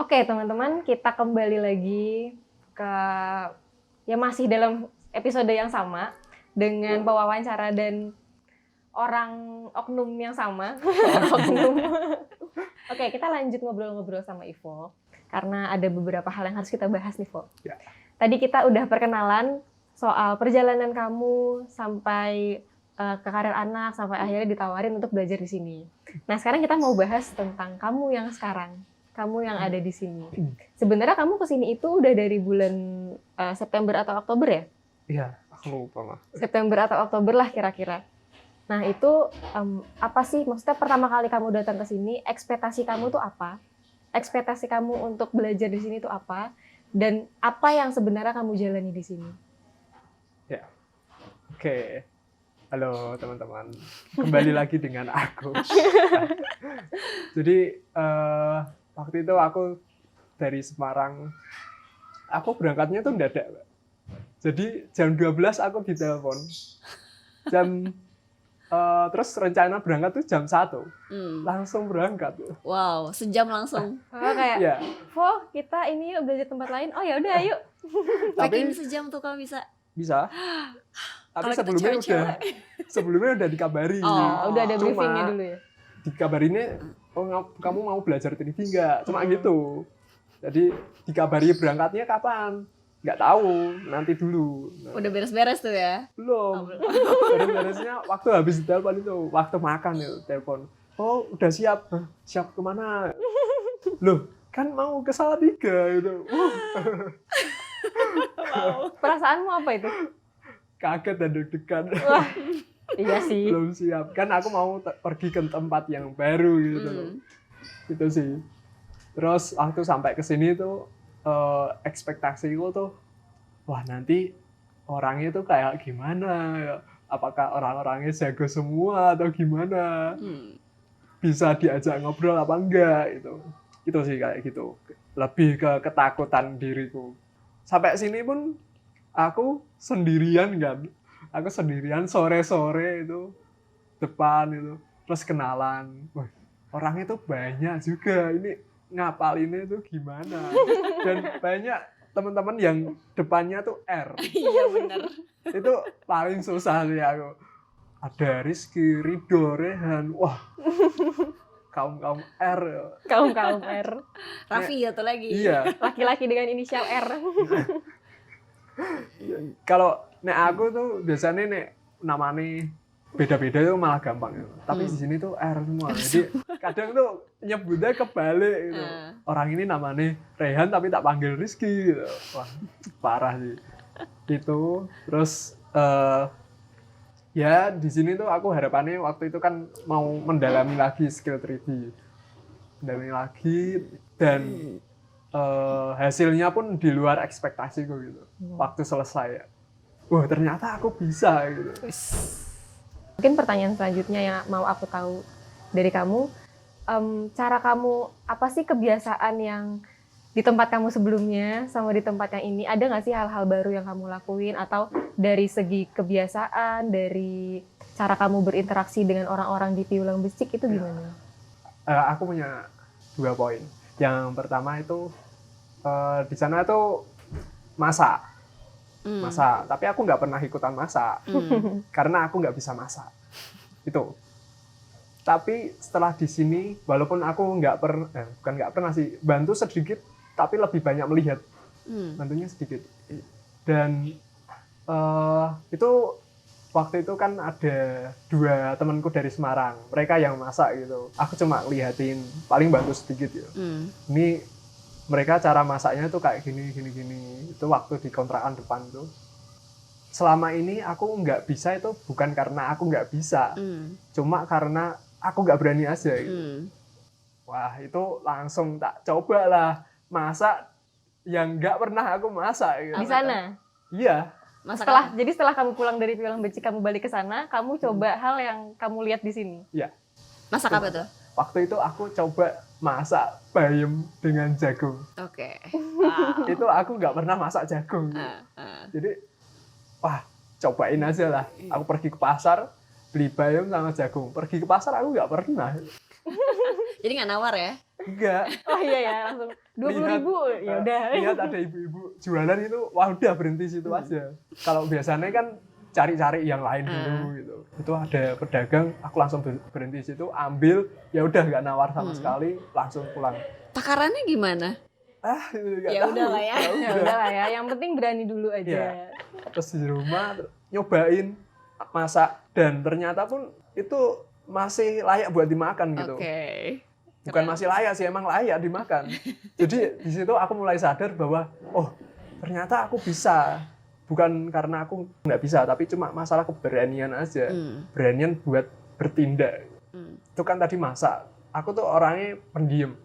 Oke, teman-teman, kita kembali lagi ke masih dalam episode yang sama dengan pewawancara dan orang oknum yang sama. Oknum. Oke, kita lanjut ngobrol-ngobrol sama Ivo karena ada beberapa hal yang harus kita bahas nih, Vo. Ya. Tadi kita udah perkenalan soal perjalanan kamu sampai ke karir anak sampai akhirnya ditawarin untuk belajar di sini. Nah, sekarang kita mau bahas tentang kamu yang sekarang. Kamu yang ada di sini. Sebenarnya kamu kesini itu udah dari bulan September atau Oktober ya? Iya, aku lupa mah. September atau Oktober lah kira-kira. Nah itu apa sih? Maksudnya pertama kali kamu datang ke sini, ekspektasi kamu tuh apa? Ekspektasi kamu untuk belajar di sini tuh apa? Dan apa yang sebenarnya kamu jalani di sini? Ya, oke. Halo teman-teman, kembali lagi dengan aku. Jadi waktu itu aku dari Semarang, aku berangkatnya tuh mendadak. Jadi jam 12 aku ditelepon. Terus rencana berangkat tuh jam 1. Langsung berangkat. Wow, sejam langsung. Oh, kayak, Ya, Vo, kita ini yuk belajar tempat lain. Oh ya udah, ayo. Makin tapi sejam tuh kamu bisa. bisa. Tapi Kalau kita sebelumnya udah dikabari. Oh, udah ada Cuma briefingnya dulu ya. dikabarinnya, kamu mau belajar teknik nggak? Cuma gitu. Jadi dikabari berangkatnya kapan? Nggak tahu, nanti dulu. Nah, Udah beres-beres tuh ya. belum. Beres-beresnya waktu habis telepon itu, waktu makan itu telepon. Oh, udah siap. Hah, siap kemana? Loh, kan mau ke Salatiga gitu. Perasaanmu apa itu? Kaget dan deg-degan. Wah, iya sih. Belum siap. Kan aku mau pergi ke tempat yang baru gitu. Itu sih. Terus waktu sampai ke sini tuh ekspektasiku tuh wah nanti orangnya tuh kayak gimana ya? Apakah orang-orangnya jago semua atau gimana? Bisa diajak ngobrol apa enggak itu. Itu sih kayak gitu. Lebih ke ketakutan diriku. Sampai sini pun aku sendirian kan. Aku sendirian sore-sore itu depan itu. Terus kenalan. Wah, orangnya tuh banyak juga. Ini ngapalinnya tuh gimana. Dan banyak teman-teman yang depannya tuh R. Iya benar. Itu paling susah sih aku. Ada Rizky, Ridho, Rehan. Wah, kaum R. Kaum R. Raffi ya tuh lagi. Iya. Laki-laki dengan inisial R. Kalau aku tuh biasanya namanya beda-beda itu malah gampang gitu. Tapi di sini tuh R semua. Jadi kadang tuh nyebutnya kebalik gitu. Orang ini namanya Rehan tapi tak panggil Rizky gitu. Wah, parah sih. Itu terus ya di sini tuh aku harapannya waktu itu kan mau mendalami lagi skill 3D. Mendalami lagi dan hasilnya pun di luar ekspektasiku gitu. Waktu selesai. Wah, ternyata aku bisa gitu. Mungkin pertanyaan selanjutnya yang mau aku tahu dari kamu, cara kamu, apa sih kebiasaan yang di tempat kamu sebelumnya sama di tempat yang ini, ada nggak sih hal-hal baru yang kamu lakuin? Atau dari segi kebiasaan, dari cara kamu berinteraksi dengan orang-orang di Piulang Becik itu gimana? Aku punya 2 poin. Yang pertama itu di sana itu masak. Tapi aku nggak pernah ikutan masak karena aku nggak bisa masak itu. Tapi setelah di sini walaupun aku bukan nggak pernah sih, bantu sedikit tapi lebih banyak melihat, bantunya sedikit. Dan itu waktu itu kan ada 2 temanku dari Semarang, mereka yang masak gitu, aku cuma lihatin, paling bantu sedikit ya. Ini mereka cara masaknya tuh kayak gini. Itu waktu di kontrakan depan tuh. Selama ini aku nggak bisa itu bukan karena aku nggak bisa. Cuma karena aku nggak berani aja gitu. Wah, itu langsung tak coba lah. Masak yang nggak pernah aku masak gitu. Di sana? Iya. Jadi setelah kamu pulang dari Piulang Becik, kamu balik ke sana, kamu coba hal yang kamu lihat di sini? Iya. Masak apa tuh? Waktu itu aku coba masak bayam dengan jagung. Oke. Itu aku nggak pernah masak jagung. Jadi, wah, cobain aja lah. Aku pergi ke pasar, beli bayam sama jagung. Pergi ke pasar aku nggak pernah. Jadi nggak nawar ya? Enggak. Oh iya ya, langsung 20.000 ya udah. Lihat ada ibu-ibu jualan itu, wah udah berhenti situ aja. Kalau biasanya kan cari-cari yang lain dulu gitu. Itu ada pedagang, aku langsung berhenti situ, ambil, ya udah nggak nawar sama sekali, langsung pulang. Takarannya gimana? Nggak Ya tahu. udah lah ya. Ya udah lah ya, yang penting berani dulu aja. Iya. Terus di rumah nyobain masak dan ternyata pun itu masih layak buat dimakan gitu. Oke. Bukan masih layak sih, emang layak dimakan. Jadi di situ aku mulai sadar bahwa oh ternyata aku bisa. Bukan karena aku nggak bisa, tapi cuma masalah keberanian aja. Beranian buat bertindak. Itu kan tadi masak. Aku tuh orangnya pendiam.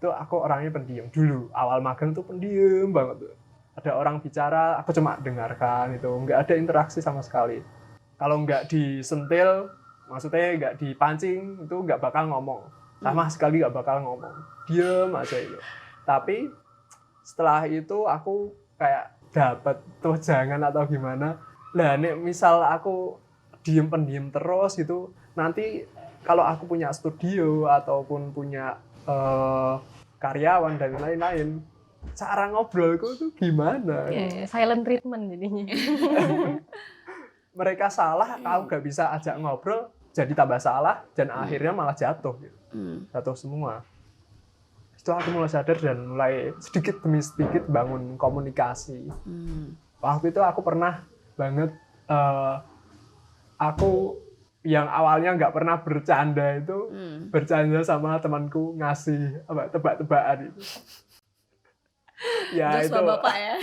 Aku orangnya pendiam dulu. Awal magang tuh pendiam banget tuh. Ada orang bicara, aku cuma dengarkan itu. Nggak ada interaksi sama sekali. Kalau nggak disentil, maksudnya nggak dipancing, itu nggak bakal ngomong. Sama sekali nggak bakal ngomong. Diem aja itu. Tapi setelah itu aku kayak dapat jangan atau gimana. Lah nek misal aku pendiam terus gitu, nanti kalau aku punya studio ataupun punya karyawan dan lain-lain, cara ngobrolku itu gimana? Silent treatment jadinya. Mereka salah, aku gak bisa ajak ngobrol, jadi tambah salah dan akhirnya malah jatuh gitu. Jatuh semua. Itu aku mulai sadar dan mulai sedikit demi sedikit bangun komunikasi. Waktu itu aku pernah banget aku yang awalnya nggak pernah bercanda itu bercanda sama temanku ngasih tebak-tebakan itu. Ya Jokes itu. bapak ya.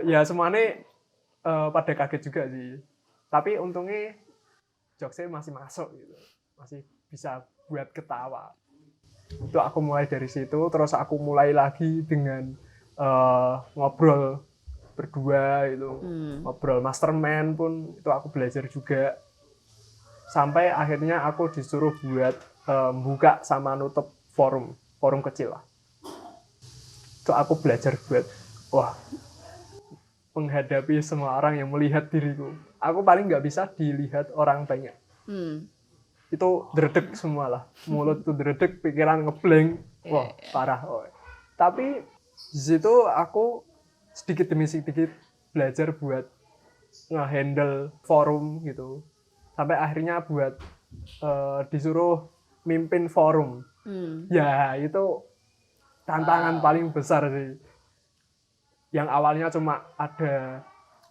Ya semuanya pada kaget juga sih. Tapi untungnya jokesnya masih masuk gitu, masih bisa buat ketawa. Itu aku mulai dari situ, terus aku mulai lagi dengan ngobrol berdua itu, ngobrol mastermind pun itu aku belajar juga. Sampai akhirnya aku disuruh buat buka sama nutup forum kecil lah. Itu aku belajar buat menghadapi semua orang yang melihat diriku. Aku paling nggak bisa dilihat orang banyak. Itu dredeg semua lah. Mulut tuh dredeg, pikiran ngeblank. Wah, parah. Tapi di situ aku sedikit demi sedikit belajar buat nge-handle forum gitu. Sampai akhirnya buat disuruh mimpin forum. Ya, itu tantangan paling besar sih. Yang awalnya cuma ada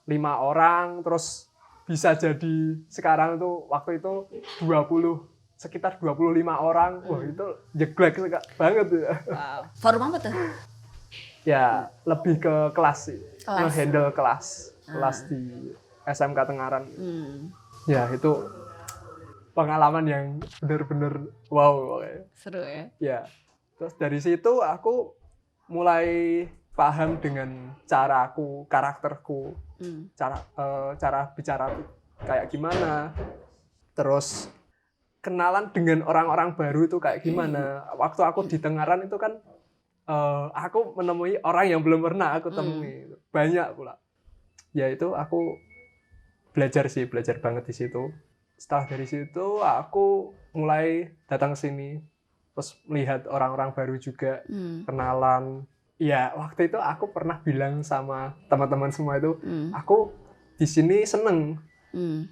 5 orang, terus bisa jadi sekarang tuh waktu itu sekitar 25 orang. Wah, itu jeglek banget ya. Wow. Forum apa tuh? Ya, lebih ke kelas sih. Nge-handle kelas di SMK Tengaran. Ya, itu pengalaman yang benar-benar wow. Seru ya? Ya, terus dari situ aku mulai paham dengan caraku, karakterku, cara bicara kayak gimana, terus kenalan dengan orang-orang baru itu kayak gimana. Waktu aku di Tengaran itu kan aku menemui orang yang belum pernah aku temui, banyak pula. Ya itu aku belajar banget di situ. Setelah dari situ aku mulai datang ke sini, terus melihat orang-orang baru juga, kenalan. Ya, waktu itu aku pernah bilang sama teman-teman semua itu, aku di sini seneng,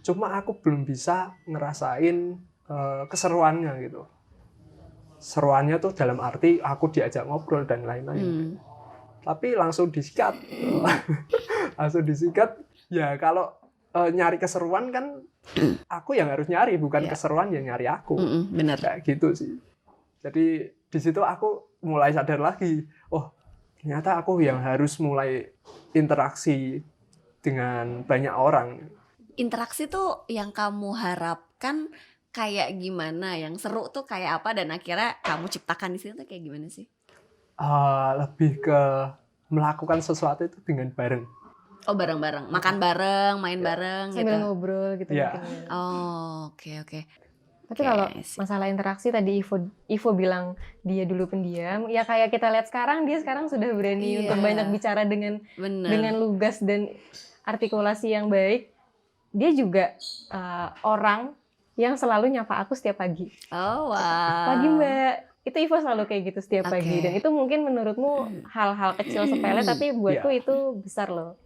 cuma aku belum bisa ngerasain keseruannya gitu. Seruannya tuh dalam arti aku diajak ngobrol dan lain-lain. Tapi langsung disikat. Ya kalau nyari keseruan kan aku yang harus nyari, bukan keseruan yang nyari aku. Benar. Kayak gitu sih. Jadi di situ aku mulai sadar lagi, ternyata aku yang harus mulai interaksi dengan banyak orang. Interaksi tuh yang kamu harapkan kayak gimana? Yang seru tuh kayak apa? Dan akhirnya kamu ciptakan di sini tuh kayak gimana sih? Lebih ke melakukan sesuatu itu dengan bareng. Oh, bareng-bareng. Makan bareng, main bareng Sambil gitu. ngobrol gitu Ya. mungkin. Oh, oke. Tapi kalau masalah interaksi tadi Ivo bilang dia dulu pendiam, ya kayak kita lihat sekarang dia sekarang sudah berani untuk banyak bicara dengan lugas dan artikulasi yang baik. Dia juga orang yang selalu nyapa aku setiap pagi. Oh, wow. Pagi Mbak. Itu Ivo selalu kayak gitu setiap Oke. pagi. Dan itu mungkin menurutmu hal-hal kecil sepele, tapi buatku itu besar loh.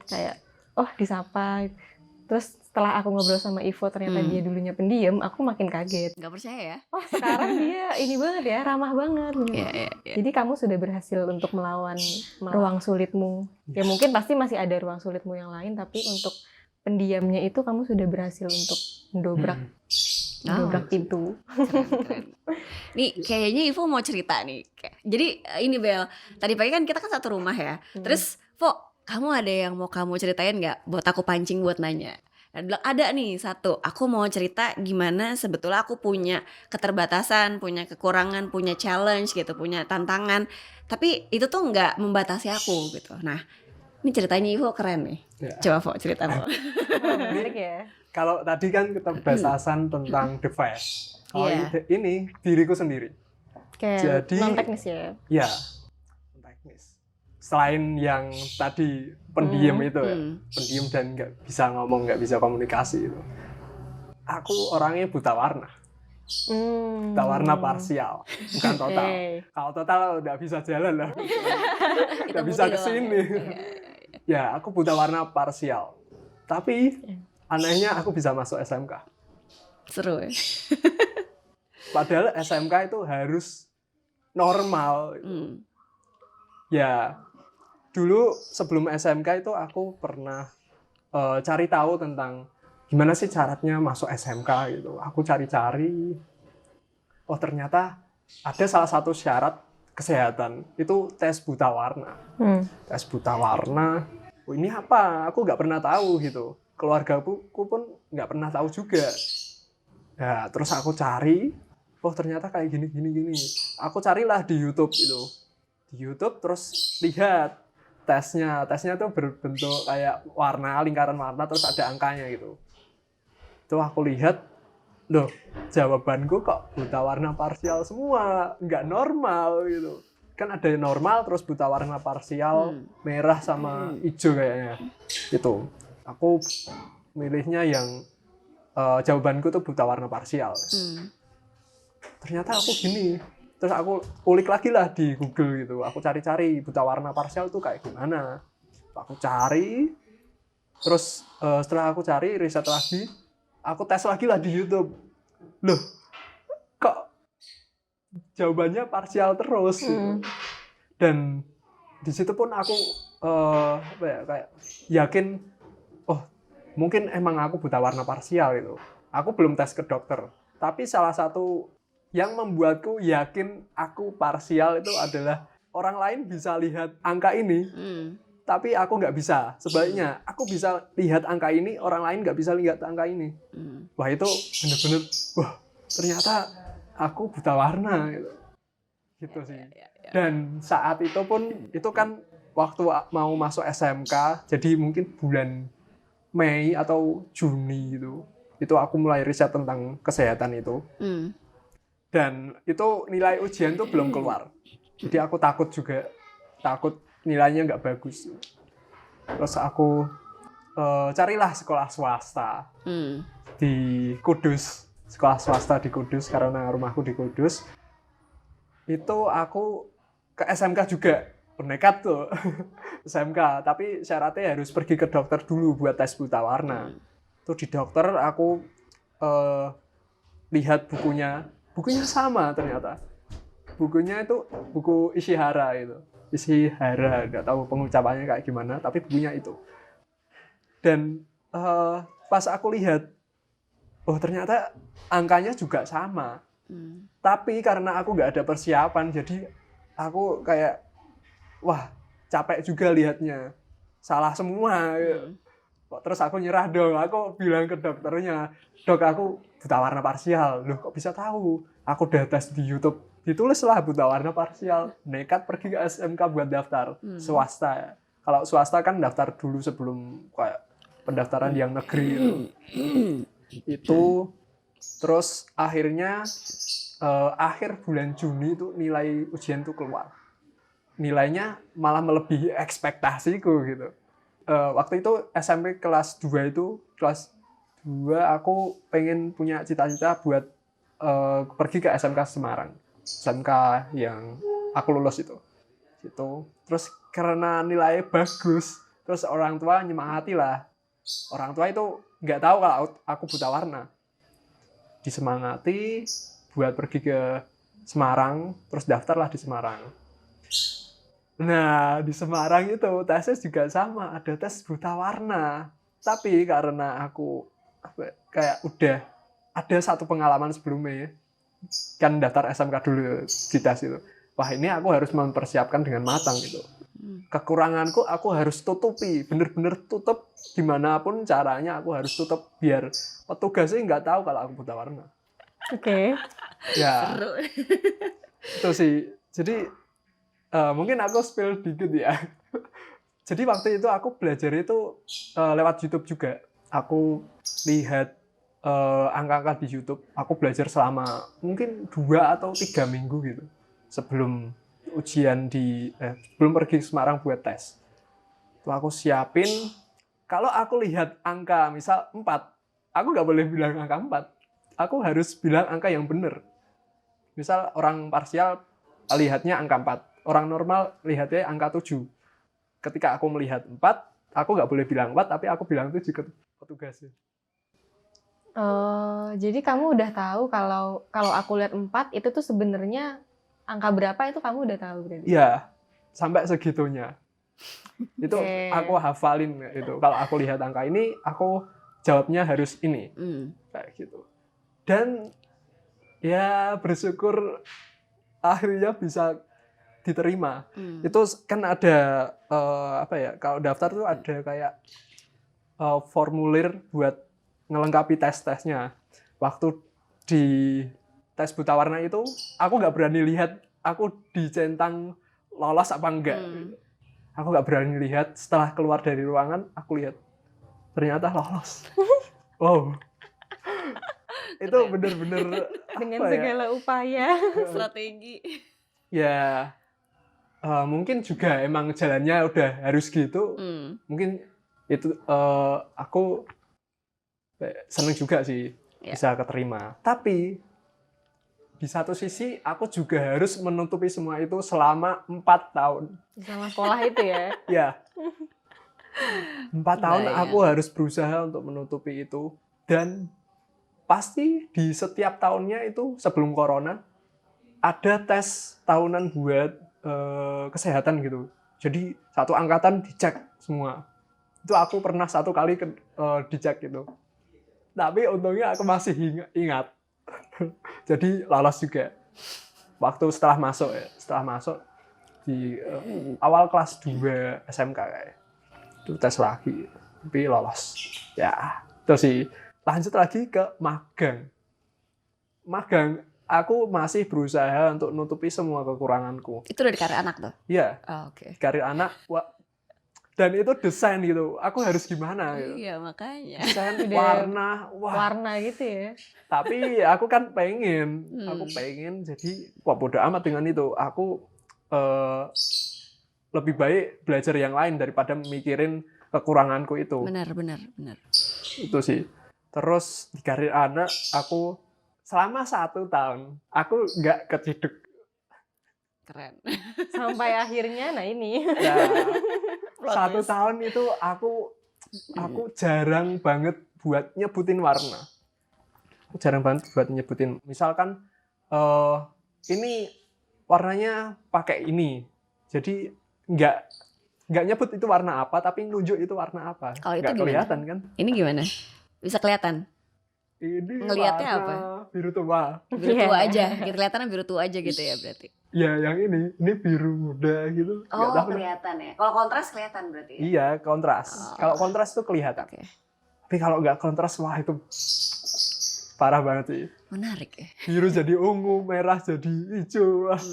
Kayak, oh disapa. Terus setelah aku ngobrol sama Ivo, ternyata dia dulunya pendiam, aku makin kaget. Nggak percaya ya? Oh sekarang dia ini banget ya, ramah banget. Iya. Jadi kamu sudah berhasil untuk melawan ruang sulitmu. Ya mungkin pasti masih ada ruang sulitmu yang lain, tapi untuk pendiamnya itu kamu sudah berhasil untuk mendobrak pintu. Keren. Nih kayaknya Ivo mau cerita nih. Jadi ini Bel, tadi pagi kan kita kan satu rumah ya. Terus Vo, kamu ada yang mau kamu ceritain nggak? Buat aku pancing buat nanya. Dan bilang ada nih satu. Aku mau cerita gimana sebetulnya aku punya keterbatasan, punya kekurangan, punya challenge gitu, punya tantangan. Tapi itu tuh nggak membatasi aku gitu. Nah, ini ceritanya Ivo keren nih. Ya. Coba Vo cerita Vo. Menarik ya. Kalau tadi kan keterbatasan tentang device. Kalau Iya. ini diriku sendiri. Kayak Jadi- non teknis ya. Ya, teknis. Selain yang tadi pendiam itu ya, pendiam dan nggak bisa ngomong, nggak bisa komunikasi itu. Aku orangnya buta warna. Buta warna parsial, bukan total. Oke. Kalau total udah bisa jalan lah. Itu Nggak bisa putih kesini. doang. Iya. Ya, aku buta warna parsial. Tapi anehnya aku bisa masuk SMK. Seru ya. Padahal SMK itu harus normal. Ya, dulu sebelum SMK itu aku pernah cari tahu tentang gimana sih syaratnya masuk SMK gitu. Aku cari-cari. Oh, ternyata ada salah satu syarat kesehatan itu tes buta warna. Tes buta warna. Oh, ini apa? Aku nggak pernah tahu gitu. Keluargaku pun nggak pernah tahu juga. Ya, terus aku cari. Oh, ternyata kayak gini. Aku carilah di YouTube itu. Di YouTube terus lihat tesnya. Tesnya tuh berbentuk kayak warna, lingkaran warna, terus ada angkanya gitu. Itu aku lihat, loh, jawabanku kok buta warna parsial semua, nggak normal gitu. Kan ada yang normal, terus buta warna parsial, merah sama hijau kayaknya. Itu. Aku milihnya yang jawabanku tuh buta warna parsial. Ternyata aku gini. Terus aku ulik lagi lah di Google gitu. Aku cari-cari buta warna parsial tuh kayak gimana. Aku cari. Terus setelah aku cari, riset lagi. Aku tes lagi lah di YouTube. Loh, kok jawabannya parsial terus gitu. Dan di situ pun aku kayak yakin, oh mungkin emang aku buta warna parsial gitu. Aku belum tes ke dokter. Tapi salah satu yang membuatku yakin aku parsial itu adalah orang lain bisa lihat angka ini, tapi aku nggak bisa. Sebaliknya, aku bisa lihat angka ini, orang lain nggak bisa lihat angka ini. Wah, itu bener-bener, wah ternyata aku buta warna gitu. Gitu sih. Dan saat itu pun, itu kan waktu mau masuk SMK, jadi mungkin bulan Mei atau Juni gitu. Itu aku mulai riset tentang kesehatan itu. Dan itu nilai ujian tuh belum keluar. Jadi aku takut juga. Takut nilainya nggak bagus. Terus aku carilah sekolah swasta di Kudus. Sekolah swasta di Kudus, karena rumahku di Kudus. Itu aku ke SMK juga. Nekat tuh. SMK. Tapi syaratnya harus pergi ke dokter dulu buat tes buta warna. Tuh di dokter aku lihat bukunya. Bukunya sama ternyata. Bukunya itu buku Ishihara itu. Ishihara, nggak tahu pengucapannya kayak gimana, tapi bukunya itu. Dan pas aku lihat, oh ternyata angkanya juga sama. Tapi karena aku nggak ada persiapan, jadi aku kayak, wah capek juga lihatnya. Salah semua. Terus aku nyerah dong, aku bilang ke dokternya, dok aku buta warna parsial. Loh kok bisa tahu? Aku udah tes di YouTube, ditulislah buta warna parsial. Nekat pergi ke SMK buat daftar swasta. Kalau swasta kan daftar dulu sebelum kayak pendaftaran yang negeri itu. Terus akhirnya akhir bulan Juni itu nilai ujian tuh keluar. Nilainya malah melebihi ekspektasiku gitu. Waktu itu SMP kelas 2 itu kelas 2 aku pengen punya cita-cita buat pergi ke SMK Semarang. SMK yang aku lulus itu. Terus karena nilainya bagus, terus orang tua nyemangati lah. Orang tua itu nggak tahu kalau aku buta warna. Disemangati buat pergi ke Semarang, terus daftarlah di Semarang. Nah, di Semarang itu tesnya juga sama, ada tes buta warna. Tapi karena aku kayak udah ada satu pengalaman sebelumnya, kan daftar SMK dulu di tes itu. Wah, ini aku harus mempersiapkan dengan matang gitu. Kekuranganku aku harus tutupi, bener-bener tutup dimanapun caranya aku harus tutup biar petugasnya nggak tahu kalau aku buta warna. Oke. Ya, Seru. itu sih. Jadi mungkin aku spill dikit ya. Jadi waktu itu aku belajar itu lewat YouTube juga. Aku lihat angka-angka di YouTube. Aku belajar selama mungkin 2 atau 3 minggu gitu sebelum ujian sebelum pergi ke Semarang buat tes. Itu aku siapin. Kalau aku lihat angka misal 4, aku nggak boleh bilang angka 4. Aku harus bilang angka yang benar. Misal orang parsial lihatnya angka 4. Orang normal lihatnya angka 7. Ketika aku melihat 4, aku nggak boleh bilang 4, tapi aku bilang 7 ke petugasnya. Jadi kamu udah tahu kalau aku lihat 4 itu tuh sebenarnya angka berapa itu kamu udah tahu berarti? Iya, sampai segitunya. Itu Oke. aku hafalin itu. Kalau aku lihat angka ini, aku jawabnya harus ini. Kayak gitu. Dan ya bersyukur akhirnya bisa diterima. Itu kan ada kalau daftar tuh ada kayak formulir buat ngelengkapi tes-tesnya. Waktu di tes buta warna itu aku nggak berani lihat aku dicentang lolos apa enggak. Aku nggak berani lihat. Setelah keluar dari ruangan aku lihat ternyata lolos. Wow, itu bener-bener Dengan apa ya? segala upaya. Strategi. Ya mungkin juga emang jalannya udah harus gitu. Mungkin itu aku seneng juga sih bisa keterima. Tapi di satu sisi aku juga harus menutupi semua itu selama 4 tahun. Sama sekolah itu ya. Ya. 4 tahun Bayang. aku harus berusaha untuk menutupi itu. Dan pasti di setiap tahunnya itu sebelum corona ada tes tahunan buat kesehatan gitu. Jadi satu angkatan dicek semua. Itu aku pernah 1 kali dicek gitu. Tapi untungnya aku masih ingat. Jadi lolos juga. Waktu setelah masuk di awal kelas 2 SMK kayak. Itu tes lagi, tapi lolos. Ya, itu sih. Lanjut lagi ke magang. Magang, aku masih berusaha untuk nutupi semua kekuranganku. Itu udah di karir anak tuh? Iya, Oke. karir anak. Dan itu desain gitu. Aku harus gimana gitu. Iya, makanya. Desain Udah warna, wah. Warna gitu ya. Tapi aku kan pengen jadi bodo amat dengan itu. Aku lebih baik belajar yang lain daripada mikirin kekuranganku itu. Benar. Itu sih. Terus di karir anak aku selama 1 tahun aku nggak keciduk. Keren. Sampai akhirnya, nah ini. Ya, Plot 1 twist. tahun itu aku jarang banget buat nyebutin warna. Aku jarang banget buat nyebutin. Misalkan ini warnanya pakai ini. Jadi nggak nyebut itu warna apa, tapi nunjuk itu warna apa. Kalau itu Nggak gimana? kelihatan kan? Ini gimana? Bisa kelihatan? Ini Ngelihatnya warna apa? biru tua. Biru tua aja. Gitu, kelihatannya biru tua aja gitu ya berarti. Ya, yang ini biru muda gitu. Nggak tahu. Kelihatan ya. Kalau kontras kelihatan berarti ya? Iya, kontras. Oh. Kalau kontras itu kelihatan. Oke. Tapi kalau nggak kontras, wah itu parah banget sih. Menarik ya. Biru jadi ungu, merah jadi hijau. Wah.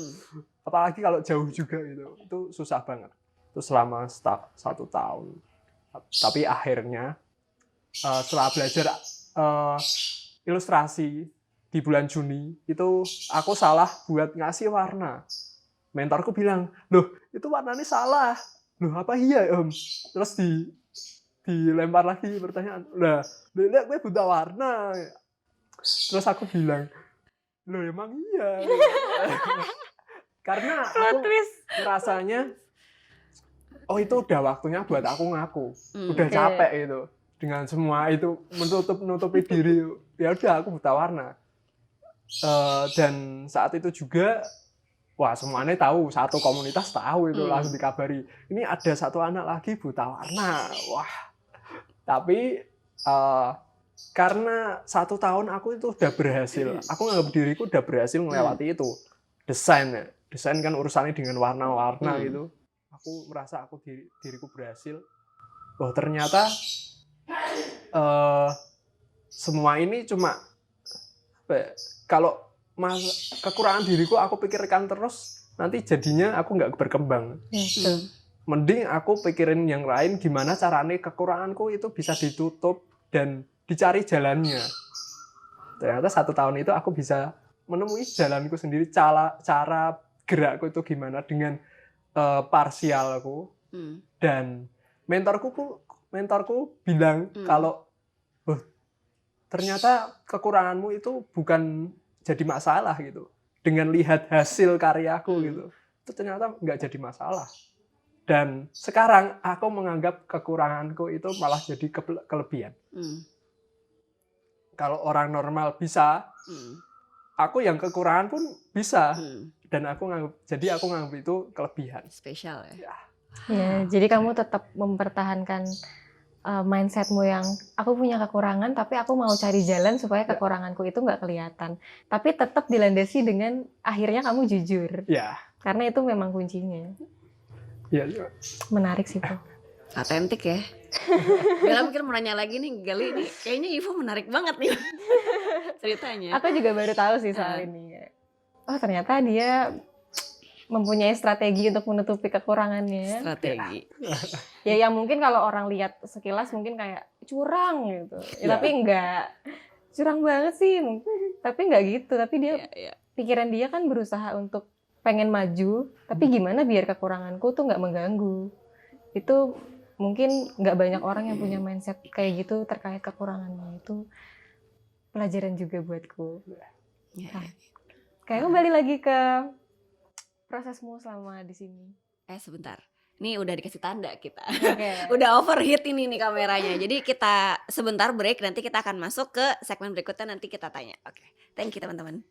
Apalagi kalau jauh juga gitu. Itu susah banget. Itu selama 1 tahun. Tapi akhirnya setelah belajar ilustrasi di bulan Juni, itu aku salah buat ngasih warna. Mentorku bilang, loh itu warnanya salah. Loh apa iya om? Terus dilempar lagi pertanyaan, lah Lele gue buta warna. Terus aku bilang, loh emang iya. Karena Plot aku twist. rasanya, oh itu udah waktunya buat aku ngaku. Udah Oke. capek itu dengan semua itu menutupi diri. Ya udah aku buta warna. Dan saat itu juga, wah semuanya tahu, satu komunitas tahu itu langsung dikabari. Ini ada satu anak lagi buta warna. Wah, tapi karena 1 tahun aku itu udah berhasil. Aku nganggap diriku udah berhasil melewati itu. Desain kan urusannya dengan warna-warna gitu. Aku merasa diriku berhasil. Oh ternyata semua ini cuma kalau kekurangan diriku aku pikirkan terus, nanti jadinya aku nggak berkembang. Mending aku pikirin yang lain, gimana caranya kekuranganku itu bisa ditutup dan dicari jalannya. Ternyata 1 tahun itu aku bisa menemui jalanku sendiri, cara gerakku itu gimana dengan parsialku. Dan mentorku bilang kalau ternyata kekuranganmu itu bukan jadi masalah gitu. Dengan lihat hasil karyaku gitu, itu ternyata nggak jadi masalah. Dan sekarang aku menganggap kekuranganku itu malah jadi kelebihan. Kalau orang normal bisa, aku yang kekurangan pun bisa. Dan aku nganggap itu kelebihan. Spesial ya. Ya, jadi kamu tetap mempertahankan mindsetmu yang aku punya kekurangan tapi aku mau cari jalan supaya kekuranganku itu nggak kelihatan. Tapi tetap dilandasi dengan akhirnya kamu jujur. Ya. Karena itu memang kuncinya. Ya. Menarik sih tuh. Otentik ya. Bella mungkin mau nanya lagi nih, Gali nih. Kayaknya Ivo menarik banget nih ceritanya. Aku juga baru tahu sih soal ini. Oh ternyata dia mempunyai strategi untuk menutupi kekurangannya. Strategi. Ya yang mungkin kalau orang lihat sekilas mungkin kayak curang gitu. Ya, tapi enggak. Curang banget sih. Tapi enggak gitu. Tapi dia pikiran dia kan berusaha untuk pengen maju. Tapi gimana biar kekuranganku tuh enggak mengganggu. Itu mungkin enggak banyak orang yang punya mindset kayak gitu terkait kekurangannya. Itu pelajaran juga buatku. Nah, kayak kembali lagi ke prosesmu selama di sini. Sebentar. Ini udah dikasih tanda kita. Okay. Udah overheat ini nih kameranya. Jadi kita sebentar break, nanti kita akan masuk ke segmen berikutnya, nanti kita tanya. Oke. Thank you teman-teman.